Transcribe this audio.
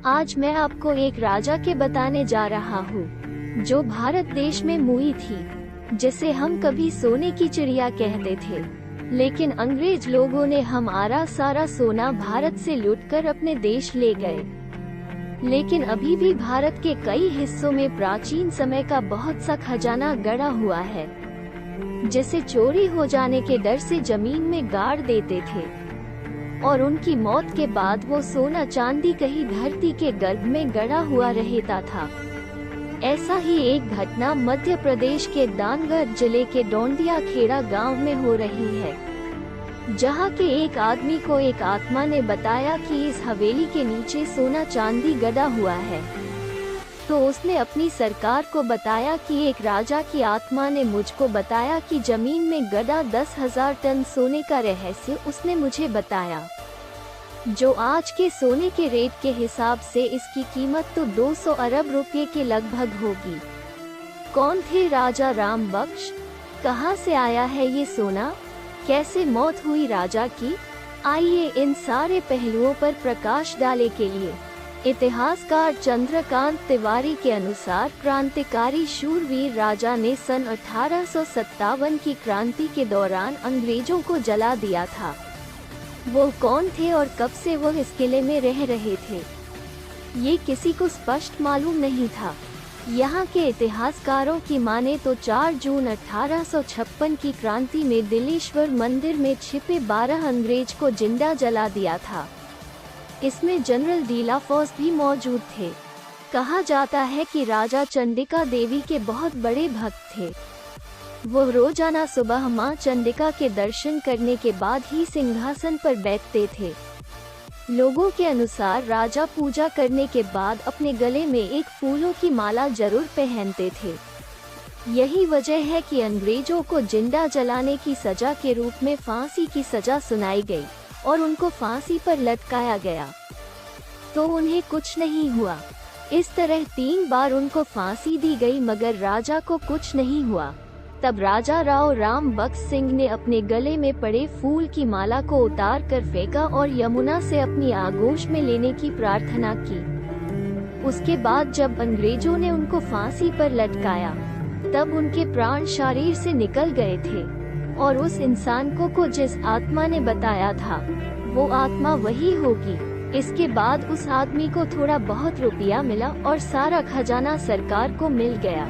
आज मैं आपको एक राजा के बताने जा रहा हूँ जो भारत देश में मुई थी, जिसे हम कभी सोने की चिड़िया कहते थे। लेकिन अंग्रेज लोगों ने हमारा सारा सोना भारत से लूटकर अपने देश ले गए। लेकिन अभी भी भारत के कई हिस्सों में प्राचीन समय का बहुत सा खजाना गड़ा हुआ है, जिसे चोरी हो जाने के डर से जमीन में गाड़ देते थे और उनकी मौत के बाद वो सोना चांदी कहीं धरती के गर्भ में गड़ा हुआ रहता था। ऐसा ही एक घटना मध्य प्रदेश के दानगढ़ जिले के डोंडिया खेड़ा गांव में हो रही है, जहां के एक आदमी को एक आत्मा ने बताया कि इस हवेली के नीचे सोना चांदी गड़ा हुआ है। तो उसने अपनी सरकार को बताया कि एक राजा की आत्मा ने मुझको बताया कि जमीन में गड़ा 10,000 टन सोने का रहस्य उसने मुझे बताया, जो आज के सोने के रेट के हिसाब से इसकी कीमत तो 200 अरब रुपये के लगभग होगी। कौन थे राजा राम बख्श? कहां से आया है ये सोना? कैसे मौत हुई राजा की? आइए इन सारे पहलुओं पर प्रकाश डाले के लिए इतिहासकार चंद्रकांत तिवारी के अनुसार क्रांतिकारी शूरवीर राजा ने सन 1857 की क्रांति के दौरान अंग्रेजों को जला दिया था। वो कौन थे और कब से वो इस किले में रह रहे थे, ये किसी को स्पष्ट मालूम नहीं था। यहाँ के इतिहासकारों की माने तो 4 जून 1856 की क्रांति में दिलेश्वर मंदिर में छिपे 12 अंग्रेज को जिंदा जला दिया था। इसमें जनरल डीलाफोर्स भी मौजूद थे। कहा जाता है कि राजा चंडिका देवी के बहुत बड़े भक्त थे। वो रोजाना सुबह मां चंडिका के दर्शन करने के बाद ही सिंहासन पर बैठते थे। लोगों के अनुसार राजा पूजा करने के बाद अपने गले में एक फूलों की माला जरूर पहनते थे। यही वजह है कि अंग्रेजों को जिंदा जलाने की सजा के रूप में फांसी की सजा सुनाई गई और उनको फांसी पर लटकाया गया, तो उन्हें कुछ नहीं हुआ। इस तरह 3 बार उनको फांसी दी गई मगर राजा को कुछ नहीं हुआ। तब राजा राव राम बख्श सिंह ने अपने गले में पड़े फूल की माला को उतार कर फेंका और यमुना से अपनी आगोश में लेने की प्रार्थना की। उसके बाद जब अंग्रेजों ने उनको फांसी पर लटकाया, तब उनके प्राण शरीर से निकल गए थे और उस इंसान को जिस आत्मा ने बताया था, वो आत्मा वही होगी। इसके बाद उस आदमी को थोड़ा बहुत रुपया मिला और सारा खजाना सरकार को मिल गया।